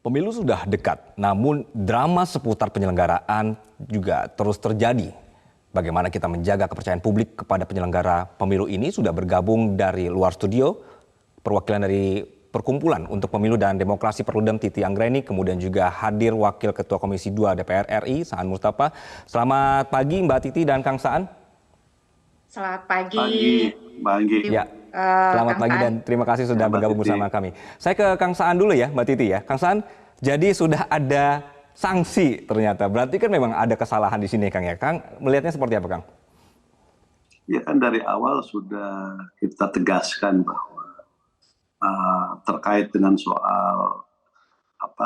Pemilu sudah dekat, namun drama seputar penyelenggaraan juga terus terjadi. Bagaimana kita menjaga kepercayaan publik kepada penyelenggara pemilu ini sudah bergabung dari luar studio, perwakilan dari Perkumpulan untuk Pemilu dan Demokrasi Perludem Titi Anggreni, kemudian juga hadir Wakil Ketua Komisi 2 DPR RI, Saan Mustafa. Selamat pagi Mbak Titi dan Kang Saan. Selamat pagi. Pagi, ya. Selamat pagi dan terima kasih sudah bergabung bersama kami. Saya ke Kang Saan dulu ya, Mbak Titi ya. Kang Saan, jadi sudah ada sanksi ternyata. Berarti kan memang ada kesalahan di sini, Kang ya. Kang, melihatnya seperti apa, Kang? Ya kan dari awal sudah kita tegaskan bahwa terkait dengan soal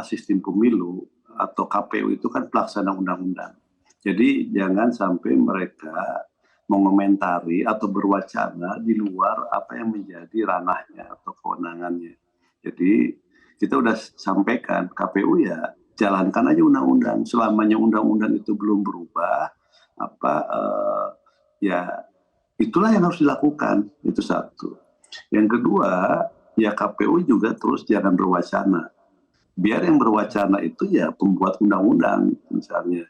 sistem pemilu atau KPU itu kan pelaksana undang-undang. Jadi jangan sampai mereka mengomentari atau berwacana di luar apa yang menjadi ranahnya atau kewenangannya. Jadi kita udah sampaikan KPU ya jalankan aja undang-undang. Selamanya undang-undang itu belum berubah, ya itulah yang harus dilakukan. Itu satu. Yang kedua, ya KPU juga terus jangan berwacana. Biar yang berwacana itu ya pembuat undang-undang misalnya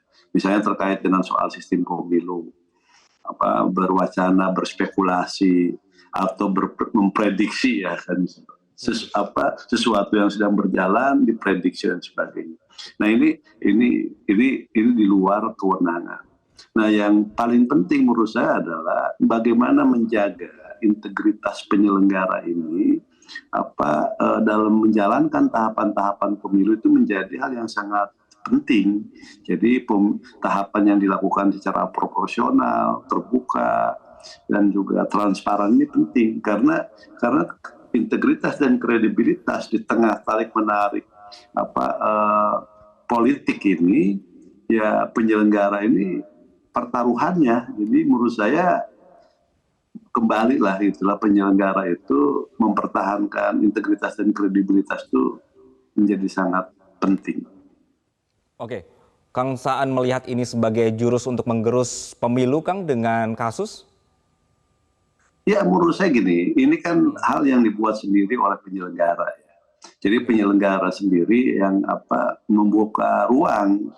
terkait dengan soal sistem pemilu, berwacana, berspekulasi atau memprediksi ya kan sesuatu yang sedang berjalan diprediksi dan sebagainya. Nah ini di luar kewenangan. Nah yang paling penting menurut saya adalah bagaimana menjaga integritas penyelenggara ini dalam menjalankan tahapan-tahapan pemilu itu menjadi hal yang sangat penting. Jadi tahapan yang dilakukan secara proporsional, terbuka, dan juga transparan ini penting karena integritas dan kredibilitas di tengah tarik-menarik politik ini, ya penyelenggara ini pertaruhannya. Jadi menurut saya kembali lah itulah penyelenggara itu mempertahankan integritas dan kredibilitas itu menjadi sangat penting. Oke, Kang Saan melihat ini sebagai jurus untuk menggerus pemilu, Kang, dengan kasus? Ya menurut saya gini, ini kan hal yang dibuat sendiri oleh penyelenggara ya. Jadi penyelenggara sendiri yang membuka ruang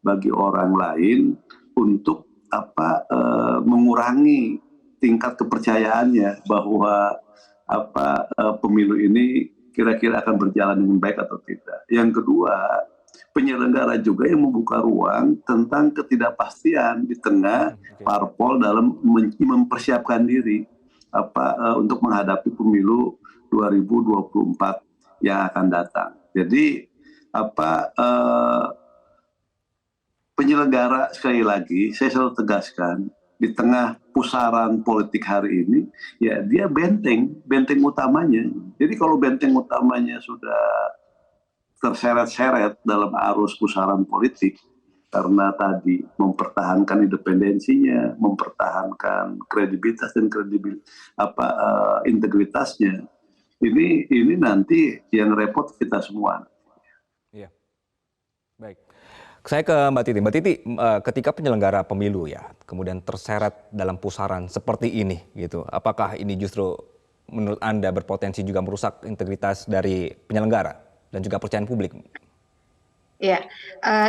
bagi orang lain untuk mengurangi tingkat kepercayaannya bahwa pemilu ini kira-kira akan berjalan dengan baik atau tidak. Yang kedua, penyelenggara juga yang membuka ruang tentang ketidakpastian di tengah parpol dalam mempersiapkan diri untuk menghadapi pemilu 2024 yang akan datang. Jadi penyelenggara sekali lagi saya selalu tegaskan di tengah pusaran politik hari ini, ya dia benteng utamanya. Jadi kalau benteng utamanya sudah terseret-seret dalam arus pusaran politik, karena tadi mempertahankan independensinya, mempertahankan kredibilitas dan integritasnya, ini nanti yang repot kita semua. Iya, baik. Saya ke Mbak Titi. Mbak Titi, ketika penyelenggara pemilu ya, kemudian terseret dalam pusaran seperti ini, gitu, apakah ini justru menurut Anda berpotensi juga merusak integritas dari penyelenggara dan juga kepercayaan publik? Ya,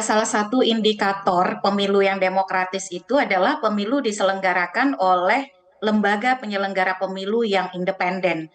salah satu indikator pemilu yang demokratis itu adalah pemilu diselenggarakan oleh lembaga penyelenggara pemilu yang independen.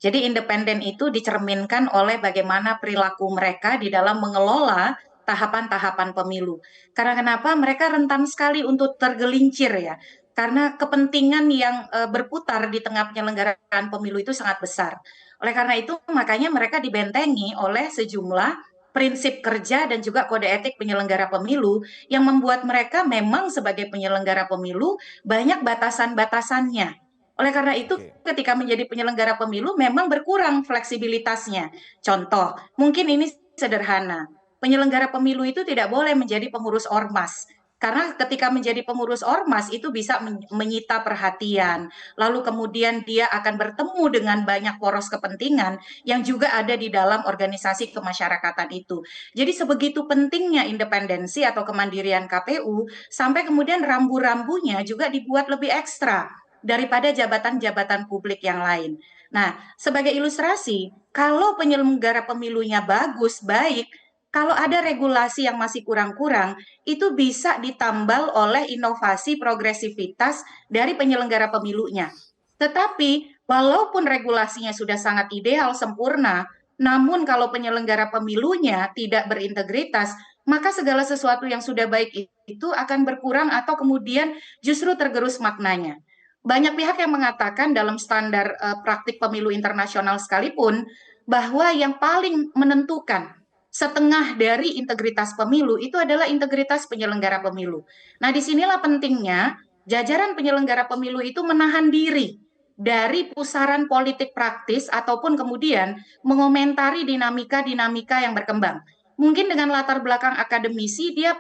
Jadi independen itu dicerminkan oleh bagaimana perilaku mereka di dalam mengelola tahapan-tahapan pemilu. Karena kenapa? Mereka rentan sekali untuk tergelincir ya. Karena kepentingan yang berputar di tengah penyelenggaraan pemilu itu sangat besar. Oleh karena itu, makanya mereka dibentengi oleh sejumlah prinsip kerja dan juga kode etik penyelenggara pemilu yang membuat mereka memang sebagai penyelenggara pemilu banyak batasan-batasannya. Oleh karena itu, ketika menjadi penyelenggara pemilu memang berkurang fleksibilitasnya. Contoh, mungkin ini sederhana. Penyelenggara pemilu itu tidak boleh menjadi pengurus ormas. Karena ketika menjadi pengurus ormas itu bisa menyita perhatian. Lalu kemudian dia akan bertemu dengan banyak poros kepentingan yang juga ada di dalam organisasi kemasyarakatan itu. Jadi sebegitu pentingnya independensi atau kemandirian KPU, sampai kemudian rambu-rambunya juga dibuat lebih ekstra daripada jabatan-jabatan publik yang lain. Nah, sebagai ilustrasi, kalau penyelenggara pemilunya bagus, baik, Kalau ada regulasi yang masih kurang-kurang, itu bisa ditambal oleh inovasi progresivitas dari penyelenggara pemilunya. Tetapi walaupun regulasinya sudah sangat ideal, sempurna, namun kalau penyelenggara pemilunya tidak berintegritas, maka segala sesuatu yang sudah baik itu akan berkurang atau kemudian justru tergerus maknanya. Banyak pihak yang mengatakan dalam standar praktik pemilu internasional sekalipun bahwa yang paling menentukan setengah dari integritas pemilu itu adalah integritas penyelenggara pemilu. Nah, disinilah pentingnya jajaran penyelenggara pemilu itu menahan diri dari pusaran politik praktis ataupun kemudian mengomentari dinamika-dinamika yang berkembang. Mungkin dengan latar belakang akademisi dia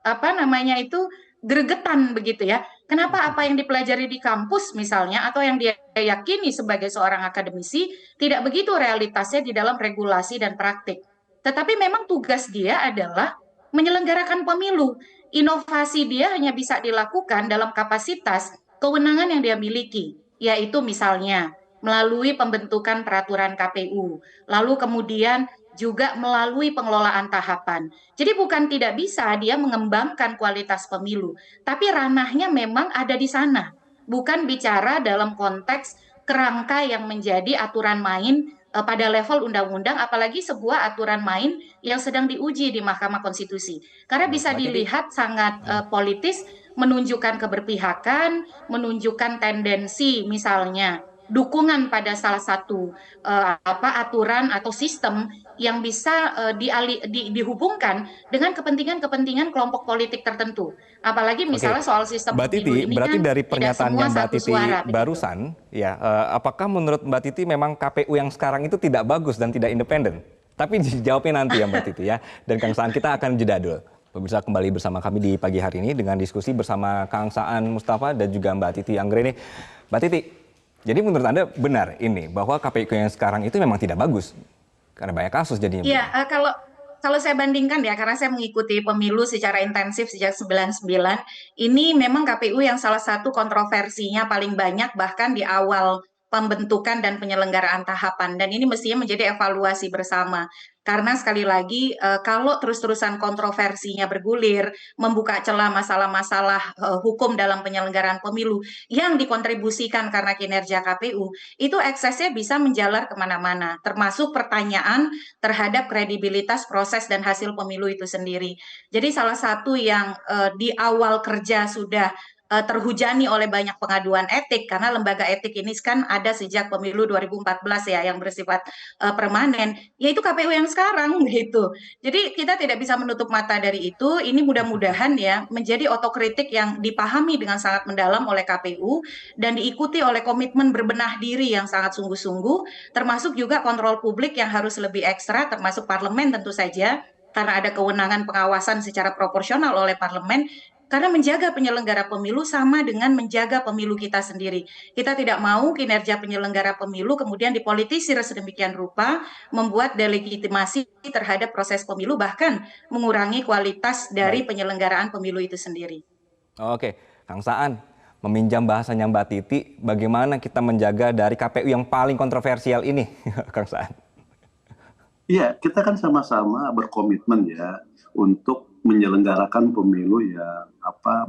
apa namanya itu gregetan begitu ya. Kenapa apa yang dipelajari di kampus misalnya atau yang dia yakini sebagai seorang akademisi tidak begitu realitasnya di dalam regulasi dan praktik. Tetapi memang tugas dia adalah menyelenggarakan pemilu. Inovasi dia hanya bisa dilakukan dalam kapasitas kewenangan yang dia miliki, yaitu misalnya melalui pembentukan peraturan KPU, lalu kemudian juga melalui pengelolaan tahapan. Jadi bukan tidak bisa dia mengembangkan kualitas pemilu, tapi ranahnya memang ada di sana. Bukan bicara dalam konteks kerangka yang menjadi aturan main pada level undang-undang, apalagi sebuah aturan main yang sedang diuji di Mahkamah Konstitusi. Karena Baik, bisa Mbak Titi. dilihat sangat politis, menunjukkan keberpihakan, menunjukkan tendensi misalnya dukungan pada salah satu aturan atau sistem yang bisa dihubungkan dengan kepentingan-kepentingan kelompok politik tertentu. Apalagi Oke, misalnya soal sistem Mbak pemilu Titi, ini berarti kan dari tidak pernyataannya semua Mbak satu Titi suara begitu. barusan, ya, apakah menurut Mbak Titi memang KPU yang sekarang itu tidak bagus dan tidak independen? Tapi dijawabnya nanti ya Mbak Titi ya. Dan Kang Saan, kita akan jeda dulu. Pemirsa, kembali bersama kami di pagi hari ini dengan diskusi bersama Kang Saan Mustafa dan juga Mbak Titi Anggreni. Mbak Titi, jadi menurut Anda benar ini bahwa KPU yang sekarang itu memang tidak bagus? Karena banyak kasus jadinya. Iya, kalau saya bandingkan ya, karena saya mengikuti pemilu secara intensif sejak 99, ini memang KPU yang salah satu kontroversinya paling banyak bahkan di awal pembentukan dan penyelenggaraan tahapan. Dan ini mestinya menjadi evaluasi bersama. Karena sekali lagi, kalau terus-terusan kontroversinya bergulir, membuka celah masalah-masalah hukum dalam penyelenggaraan pemilu yang dikontribusikan karena kinerja KPU, itu eksesnya bisa menjalar kemana-mana, termasuk pertanyaan terhadap kredibilitas proses dan hasil pemilu itu sendiri. Jadi salah satu yang di awal kerja sudah terhujani oleh banyak pengaduan etik karena lembaga etik ini kan ada sejak pemilu 2014 ya yang bersifat permanen, yaitu KPU yang sekarang gitu. Jadi kita tidak bisa menutup mata dari itu. Ini mudah-mudahan ya menjadi otokritik yang dipahami dengan sangat mendalam oleh KPU dan diikuti oleh komitmen berbenah diri yang sangat sungguh-sungguh, termasuk juga kontrol publik yang harus lebih ekstra, termasuk parlemen tentu saja, karena ada kewenangan pengawasan secara proporsional oleh parlemen, karena menjaga penyelenggara pemilu sama dengan menjaga pemilu kita sendiri. Kita tidak mau kinerja penyelenggara pemilu kemudian dipolitisir sedemikian rupa, membuat delegitimasi terhadap proses pemilu, bahkan mengurangi kualitas dari Baik. penyelenggaraan pemilu itu sendiri. Oke, Kang Saan, meminjam bahasanya Mbak Titi, bagaimana kita menjaga dari KPU yang paling kontroversial ini, Kang Saan? Iya, kita kan sama-sama berkomitmen ya untuk menyelenggarakan pemilu yang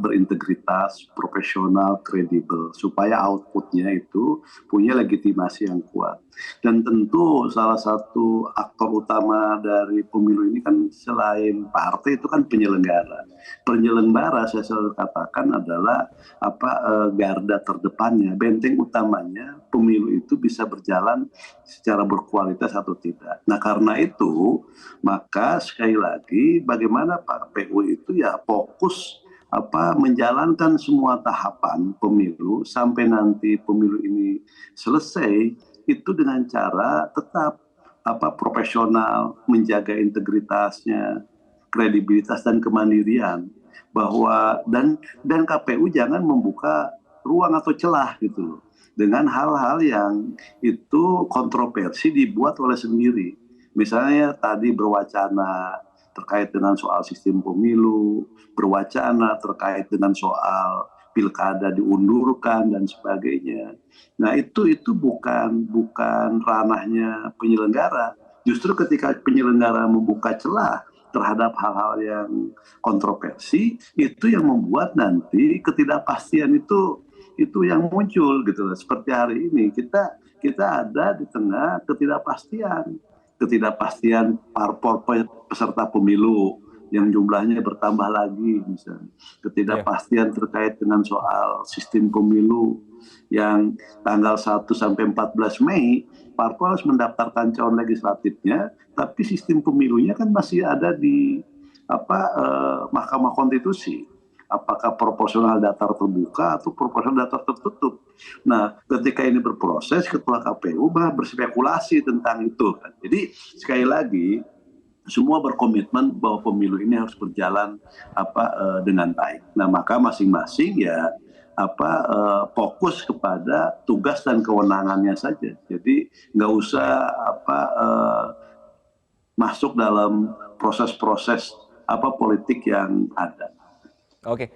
berintegritas, profesional, kredibel, supaya outputnya itu punya legitimasi yang kuat. Dan tentu salah satu aktor utama dari pemilu ini kan selain partai itu kan penyelenggara. Penyelenggara saya selalu katakan adalah garda terdepannya, benteng utamanya pemilu itu bisa berjalan secara berkualitas atau tidak. Nah karena itu maka sekali lagi bagaimana Pak PU itu ya fokus menjalankan semua tahapan pemilu sampai nanti pemilu ini selesai itu dengan cara tetap profesional, menjaga integritasnya, kredibilitas dan kemandirian, bahwa dan KPU jangan membuka ruang atau celah gitu loh dengan hal-hal yang itu kontroversi dibuat oleh sendiri. Misalnya tadi berwacana terkait dengan soal sistem pemilu, berwacana terkait dengan soal pilkada diundurkan dan sebagainya. Nah itu bukan ranahnya penyelenggara. Justru ketika penyelenggara membuka celah terhadap hal-hal yang kontroversi, itu yang membuat nanti ketidakpastian itu yang muncul gitu loh. Seperti hari ini kita ada di tengah ketidakpastian parpol peserta pemilu yang jumlahnya bertambah lagi, misalnya ketidakpastian terkait dengan soal sistem pemilu yang tanggal 1 sampai 14 Mei parpol harus mendaftarkan calon legislatifnya, tapi sistem pemilunya kan masih ada di Mahkamah Konstitusi. Apakah proporsional daftar terbuka atau proporsional daftar tertutup. Nah, ketika ini berproses, Ketua KPU berspekulasi tentang itu. Jadi sekali lagi, semua berkomitmen bahwa pemilu ini harus berjalan dengan baik. Nah, maka masing-masing ya fokus kepada tugas dan kewenangannya saja. Jadi nggak usah masuk dalam proses-proses politik yang ada. Oke,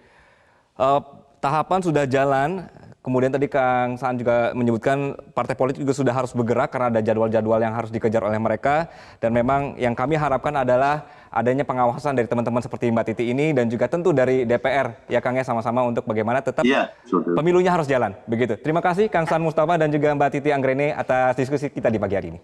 tahapan sudah jalan. Kemudian tadi Kang Saan juga menyebutkan partai politik juga sudah harus bergerak karena ada jadwal-jadwal yang harus dikejar oleh mereka. Dan memang yang kami harapkan adalah adanya pengawasan dari teman-teman seperti Mbak Titi ini dan juga tentu dari DPR ya Kang ya, sama-sama untuk bagaimana tetap pemilunya harus jalan. Begitu. Terima kasih Kang Saan Mustafa dan juga Mbak Titi Anggreni atas diskusi kita di pagi hari ini.